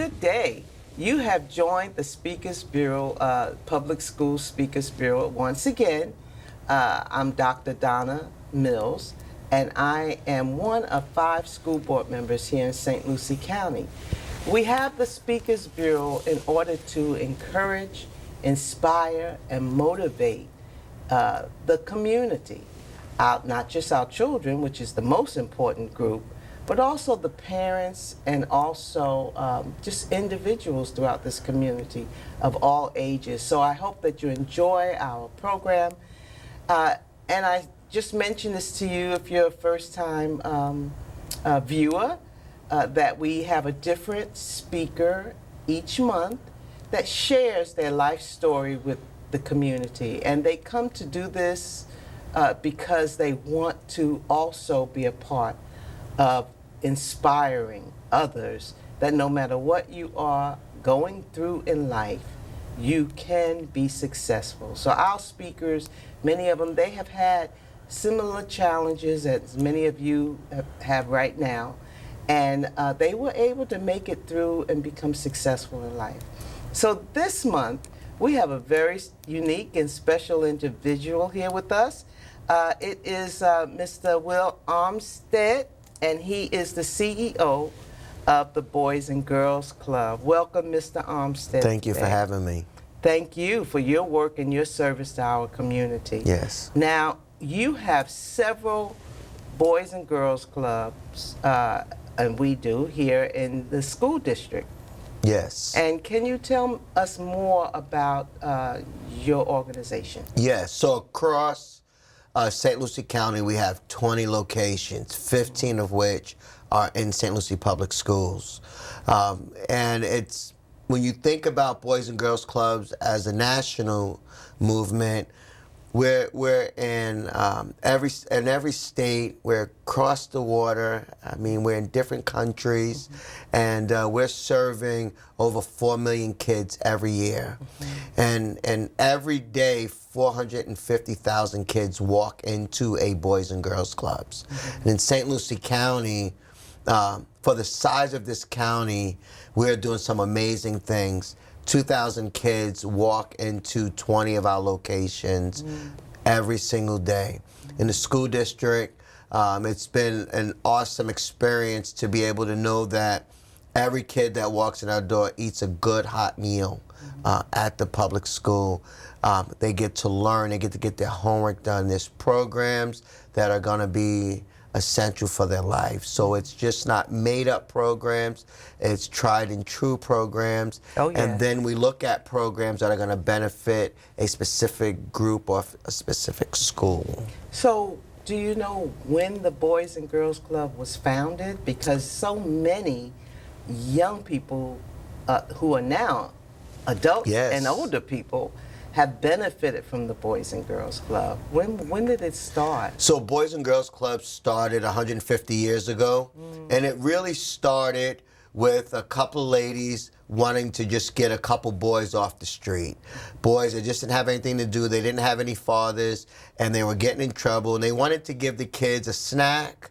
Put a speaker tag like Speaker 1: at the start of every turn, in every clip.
Speaker 1: good day. You have joined the Speakers Bureau, Public School Speakers Bureau once again. I'm Dr. Donna Mills, and I am one of 5 school board members here in St. Lucie County. We have the Speakers Bureau in order to encourage, inspire, and motivate the community, not just our children, which is the most important group, but also the parents and also just individuals throughout this community of all ages. So I hope that you enjoy our program. And I just mentioned this to you if you're a first-time viewer, that we have a different speaker each month that shares their life story with the community. And they come to do this because they want to also be a part of inspiring others that no matter what you are going through in life, you can be successful. So our speakers, many of them, they have had similar challenges as many of you have right now, and they were able to make it through and become successful in life. So this month, we have a very unique and special individual here with us. It is Mr. Will Armstead, and he is the CEO of the Boys and Girls Club. Welcome, Mr. Armstead.
Speaker 2: Thank you for having me.
Speaker 1: Thank you for your work and your service to our community.
Speaker 2: Yes.
Speaker 1: Now, you have several Boys and Girls Clubs, and we do here in the school district.
Speaker 2: Yes.
Speaker 1: And can you tell us more about your organization?
Speaker 2: Yes. So across St. Lucie County, we have 20 locations, 15 of which are in St. Lucie Public Schools. And it's, when you think about Boys and Girls Clubs as a national movement, we're in every state. We're across the water. I mean, we're in different countries, and we're serving over 4 million kids every year. And every day, 450,000 kids walk into a Boys and Girls Clubs. And in St. Lucie County, for the size of this county, we're doing some amazing things. 2,000 kids walk into 20 of our locations every single day. In the school district, it's been an awesome experience to be able to know that every kid that walks in our door eats a good hot meal at the public school. They get to learn, they get to get their homework done. There's programs that are going to be essential for their life. So it's just not made up programs, it's tried and true programs.
Speaker 1: Oh, yeah.
Speaker 2: And then we look at programs that are going to benefit a specific group or a specific school.
Speaker 1: So do you know when the Boys and Girls Club was founded? Because so many young people who are now adults and older people have benefited from the Boys and Girls Club. When did it start?
Speaker 2: So Boys and Girls Club started 150 years ago, and it really started with a couple ladies wanting to just get a couple boys off the street. Boys that just didn't have anything to do, they didn't have any fathers, and they were getting in trouble, and they wanted to give the kids a snack,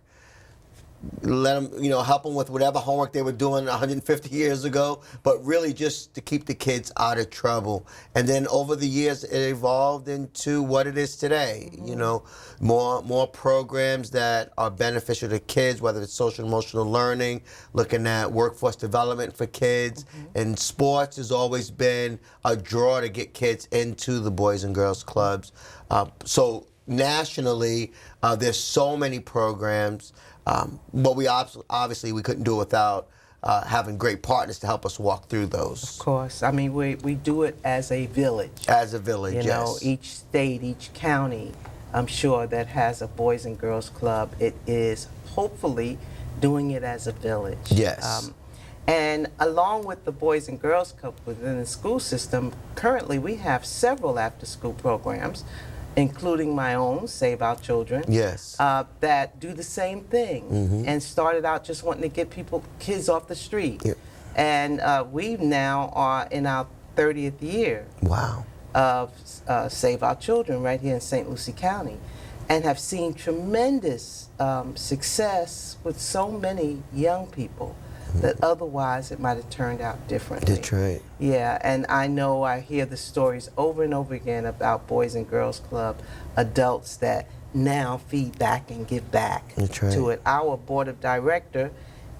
Speaker 2: let them, help them with whatever homework they were doing 150 years ago, but really just to keep the kids out of trouble. And then over the years, it evolved into what it is today. More programs that are beneficial to kids, whether it's social emotional learning, looking at workforce development for kids, and sports has always been a draw to get kids into the Boys and Girls Clubs. So nationally, there's so many programs. But we obviously we couldn't do it without having great partners to help us walk through those.
Speaker 1: Of course. I mean, we do it as a village.
Speaker 2: As a village, yes.
Speaker 1: You know, each state, each county, I'm sure, that has a Boys and Girls Club, it is hopefully doing it as a village.
Speaker 2: Yes.
Speaker 1: And along with the Boys and Girls Club within the school system, currently we have several after-school programs, including my own, Save Our Children,
Speaker 2: yes,
Speaker 1: that do the same thing, and started out just wanting to get kids off the street.
Speaker 2: Yep.
Speaker 1: And we now are in our 30th year
Speaker 2: wow,
Speaker 1: of Save Our Children right here in St. Lucie County, and have seen tremendous success with so many young people. that otherwise it might have turned out differently.
Speaker 2: That's right.
Speaker 1: Yeah, and I know I hear the stories over and over again about Boys and Girls Club adults that now feed back and give back
Speaker 2: That's right.
Speaker 1: to it. Our board of director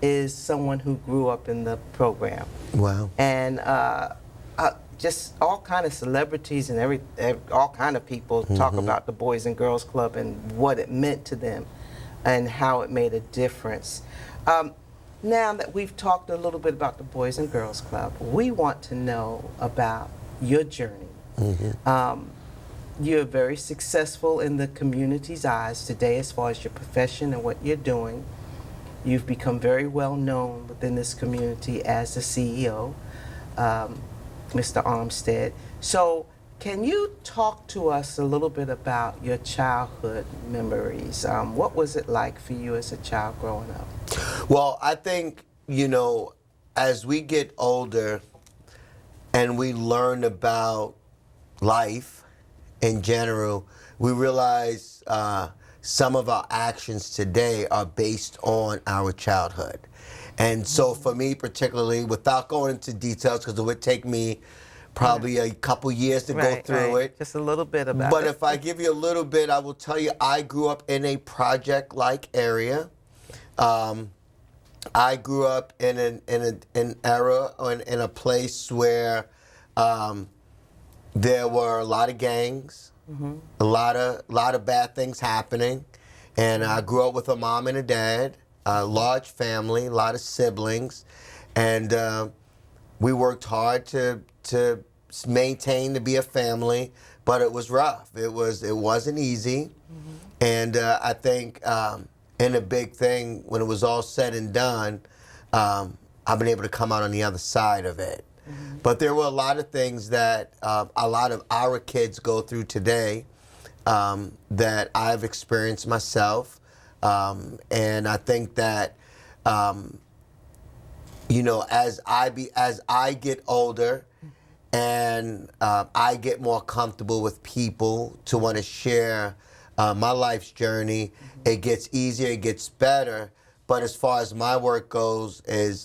Speaker 1: is someone who grew up in the program.
Speaker 2: Wow.
Speaker 1: And just all kind of celebrities and all kind of people talk about the Boys and Girls Club and what it meant to them and how it made a difference. Now that we've talked a little bit about the Boys and Girls Club, we want to know about your journey. You're very successful in the community's eyes today as far as your profession and what you're doing. You've become very well known within this community as the CEO, Mr. Armstead. So can you talk to us a little bit about your childhood memories? What was it like for you as a child growing up?
Speaker 2: Well, I think, as we get older and we learn about life in general, we realize some of our actions today are based on our childhood. And so for me particularly, without going into details, because it would take me probably a couple years to go through it.
Speaker 1: Just a little bit about it.
Speaker 2: But if I give you a little bit, I will tell you I grew up in a project-like area. I grew up in an era or in a place where there were a lot of gangs, a lot of bad things happening, and I grew up with a mom and a dad, a large family, a lot of siblings, and we worked hard to maintain to be a family, but it was rough. It wasn't easy, and I think. And a big thing, when it was all said and done, I've been able to come out on the other side of it. But there were a lot of things that a lot of our kids go through today that I've experienced myself. And I think that, as I get older and I get more comfortable with people to want to share my life's journey, it gets easier, it gets better. But as far as my work goes,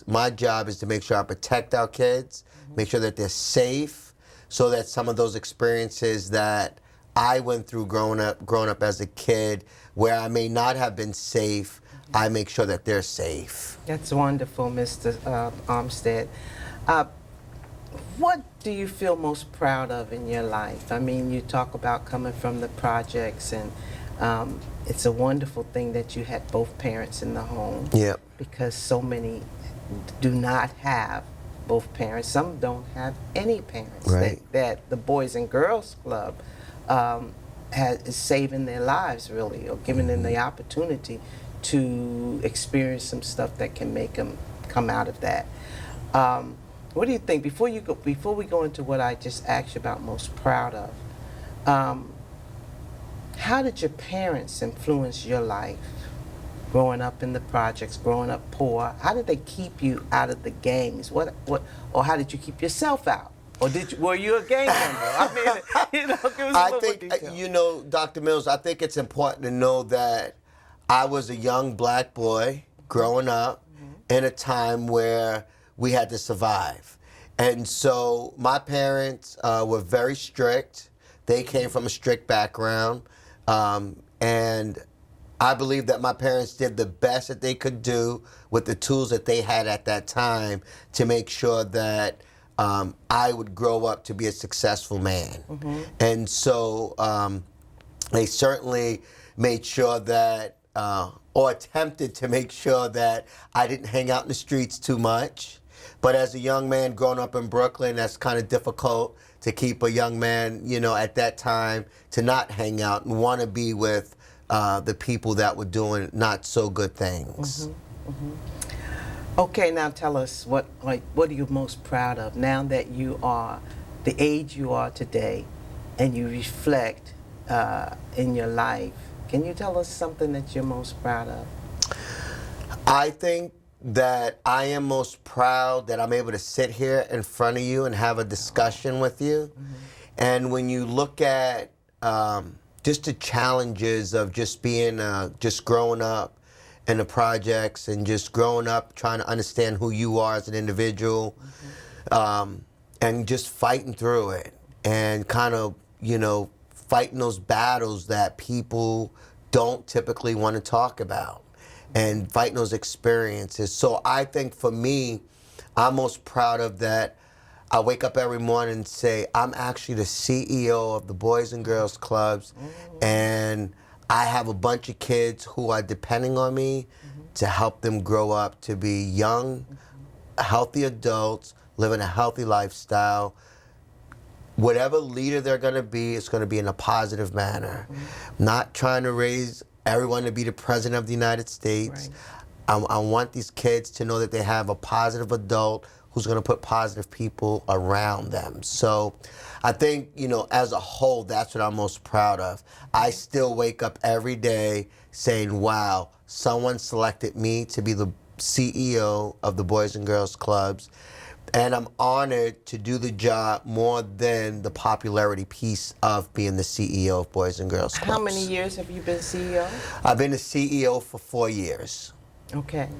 Speaker 2: my job is to make sure I protect our kids, make sure that they're safe, so that some of those experiences that I went through growing up as a kid, where I may not have been safe, I make sure that they're safe.
Speaker 1: That's wonderful, Mr. Armstead. What do you feel most proud of in your life? I mean, you talk about coming from the projects, and it's a wonderful thing that you had both parents in the home.
Speaker 2: Yep.
Speaker 1: Because so many do not have both parents. Some don't have any parents.
Speaker 2: Right.
Speaker 1: That the Boys and Girls Club is saving their lives, really, or giving them the opportunity to experience some stuff that can make them come out of that. What do you think, before we go into what I just asked you about most proud of, how did your parents influence your life growing up in the projects, growing up poor? How did they keep you out of the gangs? Or how did you keep yourself out? Or were you a gang member? I mean, give us a little more detail.
Speaker 2: Dr. Mills, I think it's important to know that I was a young black boy growing up in a time where we had to survive. And so my parents were very strict. They came from a strict background. And I believe that my parents did the best that they could do with the tools that they had at that time to make sure that I would grow up to be a successful man. And so they certainly made sure that, or attempted to make sure that I didn't hang out in the streets too much. But as a young man growing up in Brooklyn, that's kind of difficult to keep a young man, at that time, to not hang out and want to be with the people that were doing not so good things.
Speaker 1: Okay, now tell us, what are you most proud of now that you are the age you are today and you reflect in your life? Can you tell us something that you're most proud of?
Speaker 2: I think that I am most proud that I'm able to sit here in front of you and have a discussion with you. And when you look at just the challenges of just being, just growing up in the projects and just growing up, trying to understand who you are as an individual, and just fighting through it and kind of, fighting those battles that people don't typically want to talk about and fighting those experiences. So I think for me, I'm most proud of that. I wake up every morning and say, I'm actually the CEO of the Boys and Girls Clubs, and I have a bunch of kids who are depending on me to help them grow up to be young, healthy adults, living a healthy lifestyle. Whatever leader they're going to be, it's going to be in a positive manner. Not trying to raise everyone to be the president of the United States. Right. I want these kids to know that they have a positive adult who's going to put positive people around them. So I think, as a whole, that's what I'm most proud of. I still wake up every day saying, wow, someone selected me to be the CEO of the Boys and Girls Clubs. And I'm honored to do the job more than the popularity piece of being the CEO of Boys and Girls Clubs.
Speaker 1: How many years have you been CEO?
Speaker 2: I've been the CEO for 4 years.
Speaker 1: Okay.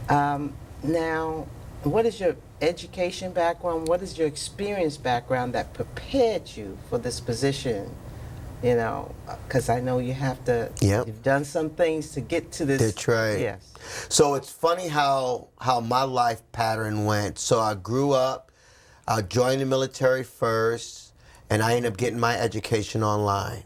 Speaker 1: Now, what is your education background? What is your experience background that prepared you for this position? Because I know you have to, you've done some things to get to this.
Speaker 2: That's right.
Speaker 1: Yes.
Speaker 2: So it's funny how my life pattern went. So I grew up, I joined the military first, and I ended up getting my education online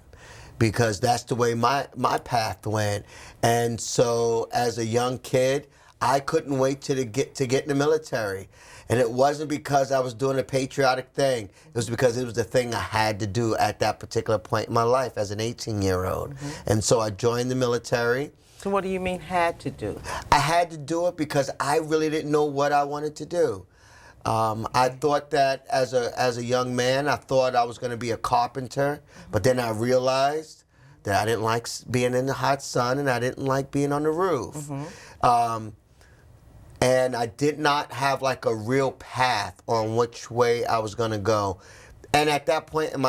Speaker 2: because that's the way my path went. And so as a young kid, I couldn't wait to get in the military. And it wasn't because I was doing a patriotic thing. It was because it was the thing I had to do at that particular point in my life as an 18-year-old. And so I joined the military.
Speaker 1: So what do you mean had to do?
Speaker 2: I had to do it because I really didn't know what I wanted to do. I thought that as a young man, I thought I was going to be a carpenter. But then I realized that I didn't like being in the hot sun and I didn't like being on the roof. And I did not have like a real path on which way I was going to go. And at that point in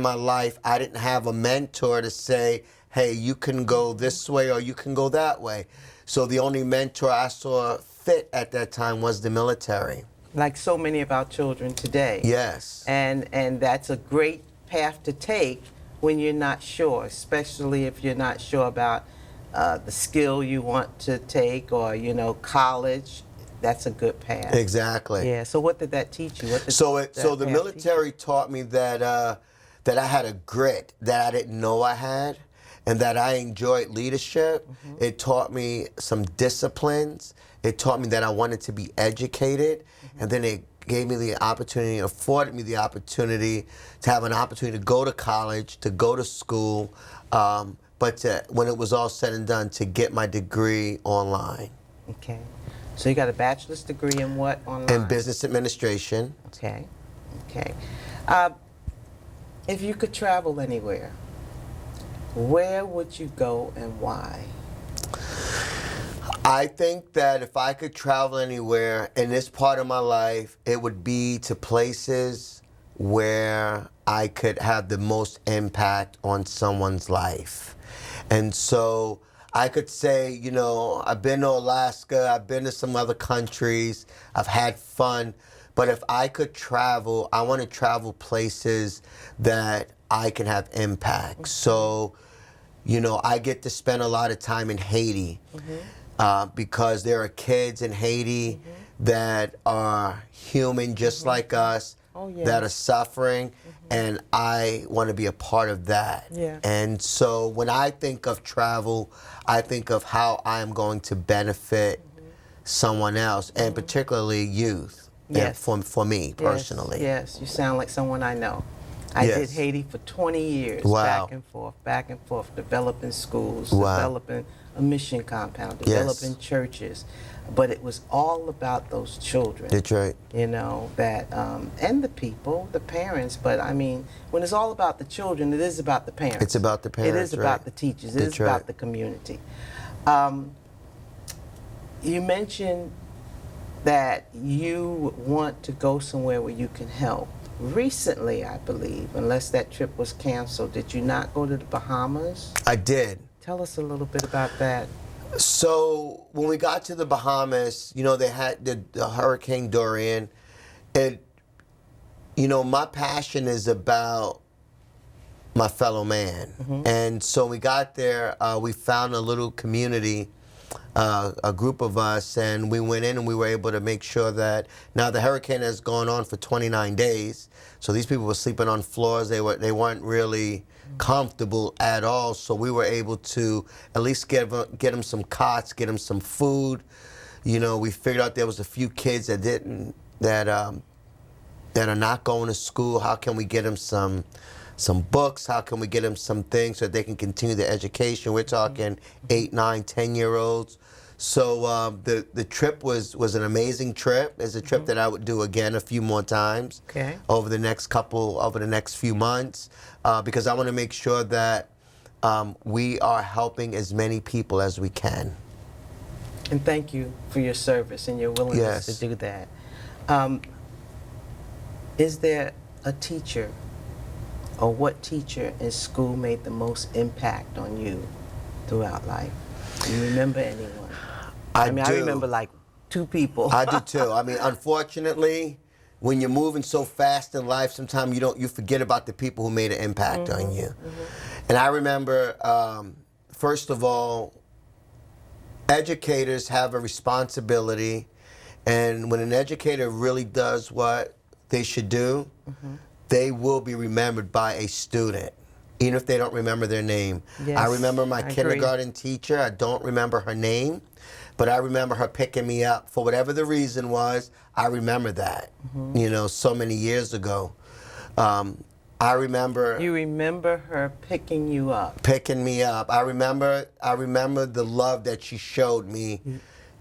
Speaker 2: my life, I didn't have a mentor to say, hey, you can go this way or you can go that way. So the only mentor I saw fit at that time was the military.
Speaker 1: Like so many of our children today.
Speaker 2: Yes.
Speaker 1: And that's a great path to take when you're not sure, especially if you're not sure about the skill you want to take or, college. That's a good path.
Speaker 2: Exactly.
Speaker 1: Yeah. So what did that teach you? What did
Speaker 2: so the military taught me that that I had a grit that I didn't know I had, and that I enjoyed leadership. It taught me some disciplines. It taught me that I wanted to be educated, and then it gave me the opportunity, afforded me the opportunity to have an opportunity to go to college, to go to school, but when it was all said and done, to get my degree online.
Speaker 1: Okay. So you got a bachelor's degree in what online?
Speaker 2: In business administration.
Speaker 1: Okay. Okay. If you could travel anywhere, where would you go and why?
Speaker 2: I think that if I could travel anywhere in this part of my life, it would be to places where I could have the most impact on someone's life. And so I could say, I've been to Alaska, I've been to some other countries, I've had fun, but if I could travel, I want to travel places that I can have impact. So, I get to spend a lot of time in Haiti because there are kids in Haiti that are human just like us, that are suffering, and I want to be a part of that.
Speaker 1: Yeah. And
Speaker 2: so when I think of travel, I think of how I am going to benefit someone else, and particularly youth.
Speaker 1: Yes.
Speaker 2: For me personally.
Speaker 1: Yes, you sound like someone I know. I did Haiti for 20 years,
Speaker 2: wow.
Speaker 1: back and forth, developing schools,
Speaker 2: wow.
Speaker 1: developing a mission compound, developing churches. But it was all about those children.
Speaker 2: That's right.
Speaker 1: That, and the people, the parents. But I mean, when it's all about the children, it is about the parents.
Speaker 2: It's about the parents.
Speaker 1: It is about the teachers. It is about the community. You mentioned that you want to go somewhere where you can help. Recently, I believe, unless that trip was canceled, did you not go to the Bahamas?
Speaker 2: I did.
Speaker 1: Tell us a little bit about that.
Speaker 2: So when we got to the Bahamas, you know, they had the Hurricane Dorian. It, you know, my passion is about my fellow man. And so we got there, we found a little community, a group of us, and we went in and we were able to make sure that, now the hurricane has gone on for 29 days, so these people were sleeping on floors. They weren't really comfortable at all, so we were able to at least get them some cots, get them some food. You know, we figured out there was a few kids that are not going to school. How can we get them some books? How can we get them some things so that they can continue their education? We're talking 8, 9, 10-year-olds. So the trip was an amazing trip. It's a trip that I would do again a few more times over the next few months, because I want to make sure that we are helping as many people as we can.
Speaker 1: And thank you for your service and your willingness to do that. Is there a teacher, or what teacher in school made the most impact on you throughout life? Do you remember anyone? I mean, I remember like 2 people.
Speaker 2: I do too. I mean, unfortunately, when you're moving so fast in life, sometimes you forget about the people who made an impact on you. And I remember, first of all, educators have a responsibility, and when an educator really does what they should do, they will be remembered by a student, even if they don't remember their name.
Speaker 1: Yes,
Speaker 2: I remember my
Speaker 1: I
Speaker 2: kindergarten teacher. I don't remember her name, but I remember her picking me up for whatever the reason was. I remember that, you know, so many years ago. I remember.
Speaker 1: You remember her picking you up?
Speaker 2: Picking me up. I remember the love that she showed me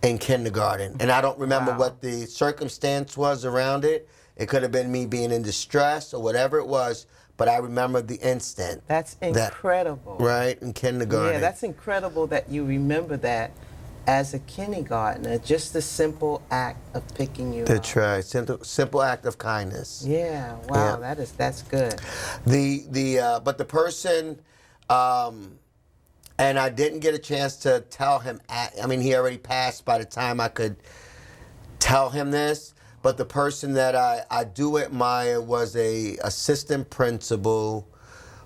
Speaker 2: in kindergarten, and I don't remember what the circumstance was around it. It could have been me being in distress or whatever it was, but I remember the instant.
Speaker 1: That's incredible.
Speaker 2: Right, in kindergarten.
Speaker 1: Yeah, that's incredible that you remember that as a kindergartner, just the simple act of picking you up.
Speaker 2: That's right, simple act of kindness.
Speaker 1: Yeah, wow, that's good.
Speaker 2: But the person, and I didn't get a chance to tell him, I mean, he already passed by the time I could tell him this. But the person that I do admire was a assistant principal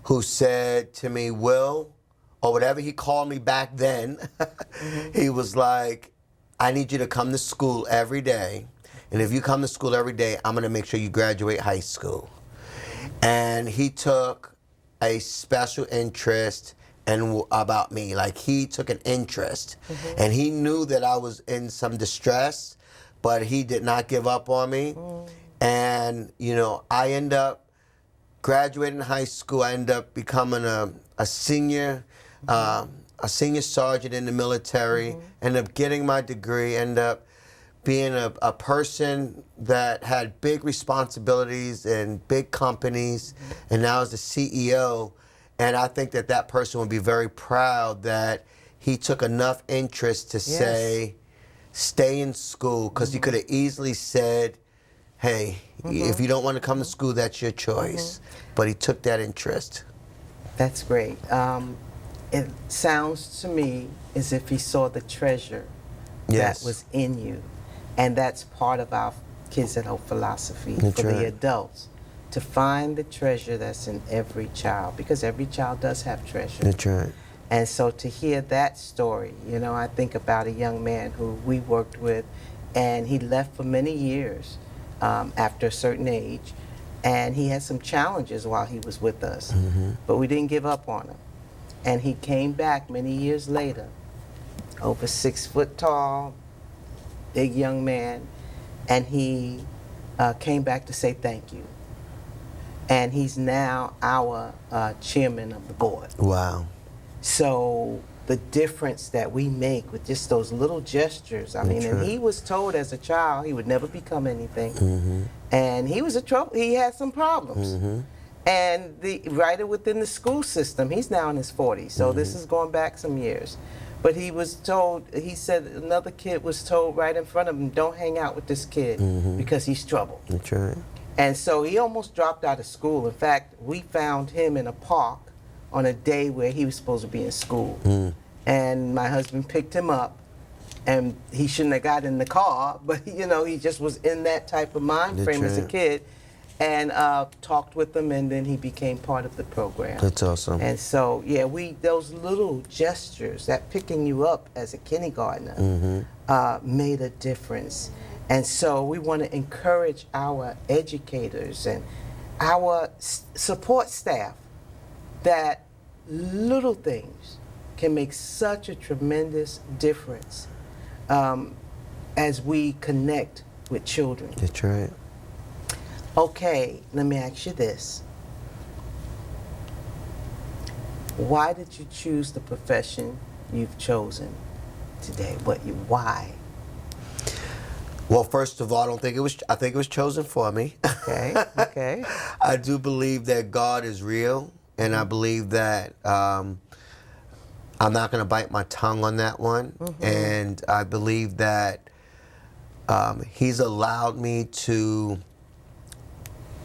Speaker 2: who said to me, Will, or whatever he called me back then, he was like, I need you to come to school every day. And if you come to school every day, I'm going to make sure you graduate high school. And he took a special interest about me. Like, he took an interest. And he knew that I was in some distress, but he did not give up on me. And, you know, I end up graduating high school. I end up becoming a senior sergeant in the military, end up getting my degree, end up being a person that had big responsibilities in big companies, and now is the CEO. And I think that person would be very proud that he took enough interest to say, stay in school, because he could have easily said, hey, if you don't want to come to school, that's your choice. But he took that interest.
Speaker 1: That's great. It sounds to me as if he saw the treasure that was in you. And that's part of our Kids at Hope philosophy for the adults, to find the treasure that's in every child, because every child does have treasure.
Speaker 2: That's right.
Speaker 1: And so to hear that story, you know, I think about a young man who we worked with, and he left for many years after a certain age, and he had some challenges while he was with us, but we didn't give up on him. And he came back many years later, over 6 foot tall, big young man, and he came back to say thank you. And he's now our chairman of the board.
Speaker 2: Wow.
Speaker 1: So the difference that we make with just those little gestures, I mean, and he was told as a child he would never become anything. And he was he had some problems. And right within the school system, he's now in his 40s, so this is going back some years. But he was told, he said another kid was told right in front of him, don't hang out with this kid because he's trouble.
Speaker 2: That's right.
Speaker 1: And so he almost dropped out of school. In fact, we found him in a park on a day where he was supposed to be in school. and my husband picked him up, and he shouldn't have got in the car, but you know, he just was in that type of mind
Speaker 2: That's
Speaker 1: frame as a
Speaker 2: right.
Speaker 1: kid, and talked with him, and then he became part of the program.
Speaker 2: That's awesome.
Speaker 1: And so, yeah, those little gestures, that picking you up as a kindergartner, made a difference. And so we want to encourage our educators and our support staff that little things can make such a tremendous difference as we connect with children.
Speaker 2: That's right.
Speaker 1: Okay, let me ask you this. Why did you choose the profession you've chosen today? Why?
Speaker 2: Well, first of all, I think it was chosen for me.
Speaker 1: Okay, okay.
Speaker 2: I do believe that God is real, and I believe that I'm not going to bite my tongue on that one. And I believe that He's allowed me to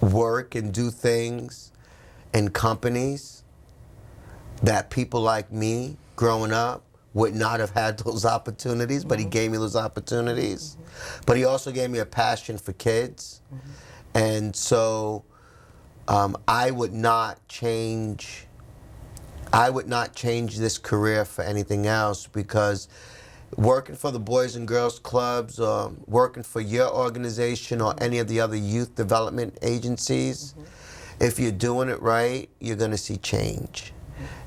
Speaker 2: work and do things in companies that people like me growing up would not have had those opportunities, but He gave me those opportunities. But He also gave me a passion for kids. And so I would not change this career for anything else, because working for the Boys and Girls Clubs, or working for your organization or any of the other youth development agencies, if you're doing it right, you're going to see change.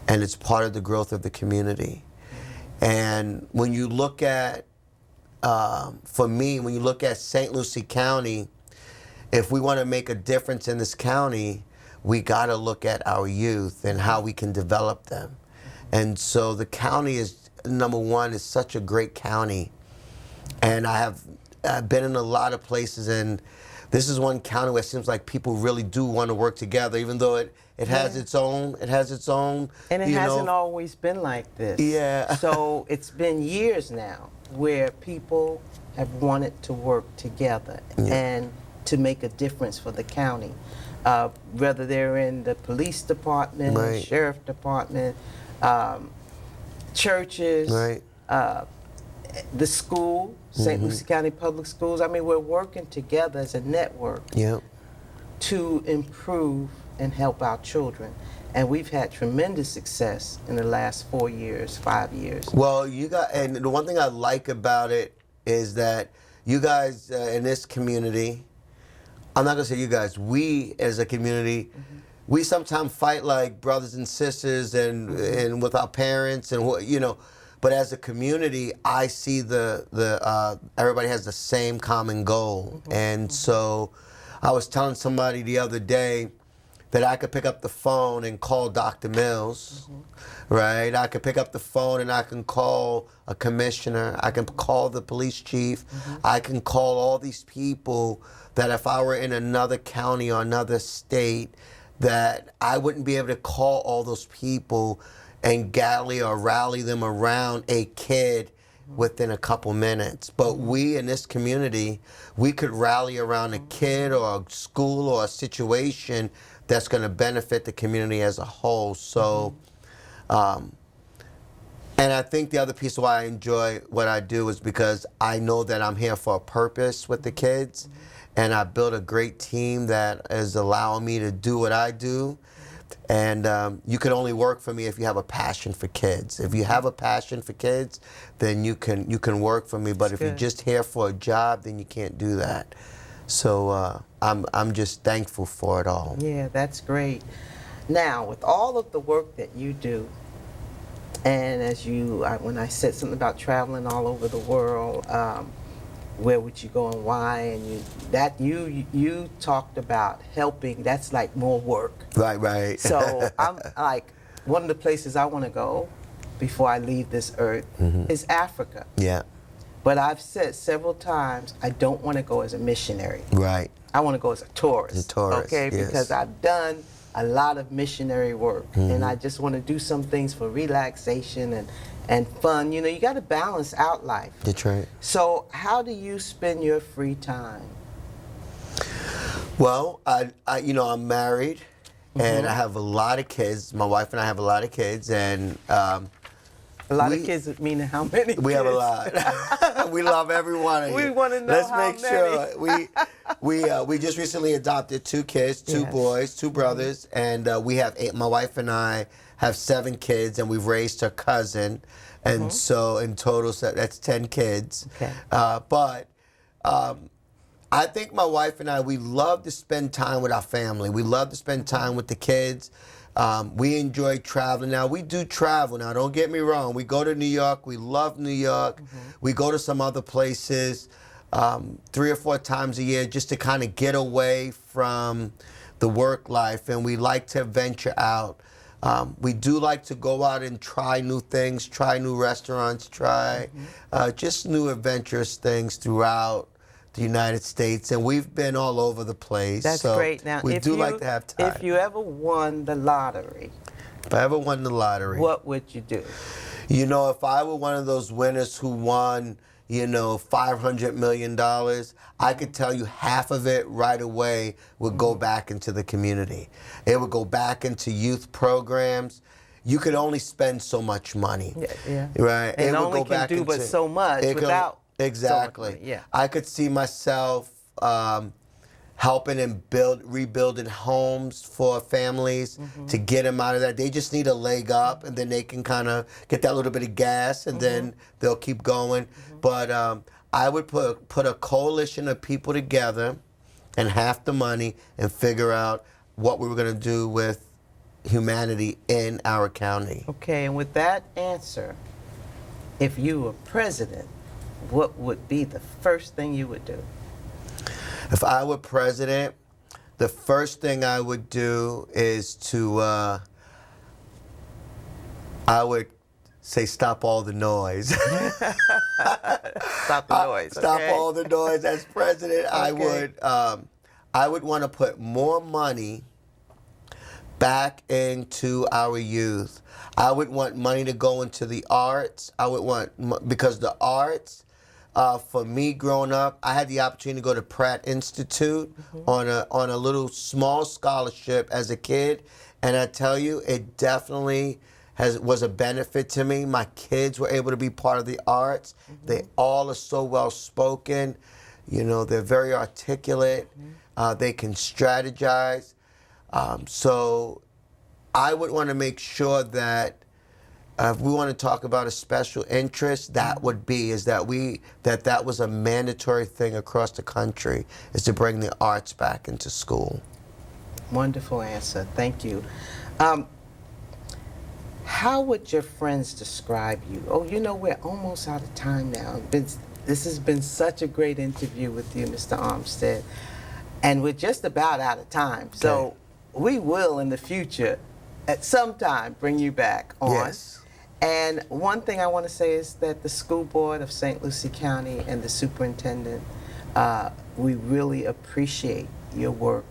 Speaker 2: And it's part of the growth of the community. And when you look at, for me, when you look at St. Lucie County, if we want to make a difference in this county, we got to look at our youth and how we can develop them. And so the county is, number one, is such a great county. And I've been in a lot of places, and this is one county where it seems like people really do want to work together, even though it has its own,
Speaker 1: And it hasn't always been like this.
Speaker 2: Yeah.
Speaker 1: So it's been years now where people have wanted to work together and to make a difference for the county. Whether they're in the police department,
Speaker 2: Right.
Speaker 1: sheriff department, churches,
Speaker 2: Right.
Speaker 1: the school, St. Lucie County Public Schools. I mean, we're working together as a network
Speaker 2: Yep.
Speaker 1: to improve and help our children. And we've had tremendous success in the last 4 years, 5 years.
Speaker 2: Well, and the one thing I like about it is that you guys in this community, I'm not gonna say you guys, we as a community, we sometimes fight like brothers and sisters and with our parents and but as a community, I see everybody has the same common goal. And so I was telling somebody the other day that I could pick up the phone and call Dr. Mills, right? I could pick up the phone and I can call a commissioner. I can call the police chief. I can call all these people that if I were in another county or another state, that I wouldn't be able to call all those people and rally them around a kid within a couple minutes. But we in this community, we could rally around a kid or a school or a situation that's going to benefit the community as a whole. So, and I think the other piece of why I enjoy what I do is because I know that I'm here for a purpose with the kids, and I built a great team that is allowing me to do what I do. And you can only work for me if you have a passion for kids. If you have a passion for kids, then you can work for me. But if you're just here for a job, then you can't do that. So I'm just thankful for it all.
Speaker 1: Yeah, that's great. Now, with all of the work that you do, and when I said something about traveling all over the world, where would you go and why? And you talked about helping. That's like more work.
Speaker 2: Right.
Speaker 1: So I'm like, one of the places I want to go before I leave this earth is Africa.
Speaker 2: Yeah.
Speaker 1: But I've said several times I don't want to go as a missionary.
Speaker 2: Right.
Speaker 1: I want to go as a tourist.
Speaker 2: As a tourist,
Speaker 1: okay,
Speaker 2: yes.
Speaker 1: Because I've done a lot of missionary work, and I just want to do some things for relaxation and fun. You know, you got to balance out life.
Speaker 2: That's right.
Speaker 1: So how do you spend your free time?
Speaker 2: Well, I'm married, and I have a lot of kids. My wife and I have a lot of kids, and
Speaker 1: A lot of kids, meaning how many
Speaker 2: We
Speaker 1: kids?
Speaker 2: have a lot. We love every one of you.
Speaker 1: We want to know
Speaker 2: Let's
Speaker 1: how
Speaker 2: make
Speaker 1: many.
Speaker 2: sure. We just recently adopted 2 kids, 2
Speaker 1: Yes.
Speaker 2: boys, 2 brothers, and we have 8. My wife and I have 7 kids, and we've raised her cousin, and so in total, that's 10 kids.
Speaker 1: Okay.
Speaker 2: But I think my wife and I, we love to spend time with our family. We love to spend time with the kids. We enjoy traveling. Now, we do travel. Now, don't get me wrong. We go to New York. We love New York. We go to some other places 3 or 4 times a year just to kind of get away from the work life. And we like to venture out. We do like to go out and try new things, try new restaurants, try just new adventurous things throughout the United States, and we've been all over the place.
Speaker 1: That's
Speaker 2: so
Speaker 1: great. Now,
Speaker 2: we do like to have time.
Speaker 1: If you ever won the lottery,
Speaker 2: If I ever won the lottery,
Speaker 1: what would you do?
Speaker 2: you know, if I were one of those winners who won, you know, $500 million, I could tell you half of it right away would go back into the community. It would go back into youth programs. You could only spend so much money.
Speaker 1: Yeah.
Speaker 2: Right?
Speaker 1: And
Speaker 2: it would
Speaker 1: only
Speaker 2: go
Speaker 1: can
Speaker 2: back
Speaker 1: do
Speaker 2: into,
Speaker 1: but so much
Speaker 2: it could-
Speaker 1: without
Speaker 2: Exactly.
Speaker 1: so much money. Yeah.
Speaker 2: I could see myself helping and rebuilding homes for families to get them out of that. They just need a leg up, and then they can kind of get that little bit of gas, and then they'll keep going. But I would put a coalition of people together and half the money and figure out what we were going to do with humanity in our county.
Speaker 1: Okay, and with that answer, if you were president, what would be the first thing you would do?
Speaker 2: If I were president, the first thing I would do is to, I would say stop all the noise.
Speaker 1: Stop the noise.
Speaker 2: Stop
Speaker 1: okay?
Speaker 2: all the noise. As president,
Speaker 1: Okay.
Speaker 2: I would want to put more money back into our youth. I would want money to go into the arts. I would want, because the arts, for me growing up, I had the opportunity to go to Pratt Institute on a little small scholarship as a kid, and I tell you, it definitely was a benefit to me. My kids were able to be part of the arts. They all are so well spoken. You know, they're very articulate. They can strategize. So I would want to make sure that if we want to talk about a special interest, that would be that was a mandatory thing across the country, is to bring the arts back into school. Wonderful
Speaker 1: answer. Thank you. How would your friends describe you? Oh, you know, we're almost out of time now. This has been such a great interview with you, Mr. Armstead, and we're just about out of time. So we will, in the future, at some time, bring you back on.
Speaker 2: Yes.
Speaker 1: And one thing I want to say is that the school board of St. Lucie County and the superintendent, we really appreciate your work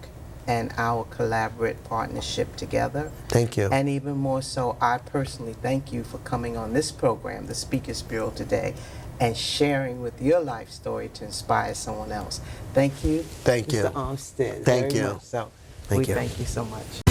Speaker 1: and our collaborative partnership together.
Speaker 2: Thank you.
Speaker 1: And even more so, I personally thank you for coming on this program, the Speakers Bureau, today, and sharing with your life story to inspire someone else. Thank you.
Speaker 2: Thank you.
Speaker 1: Mr. Armstead.
Speaker 2: Thank
Speaker 1: very
Speaker 2: you.
Speaker 1: much. So
Speaker 2: Thank
Speaker 1: we
Speaker 2: you.
Speaker 1: thank you so much.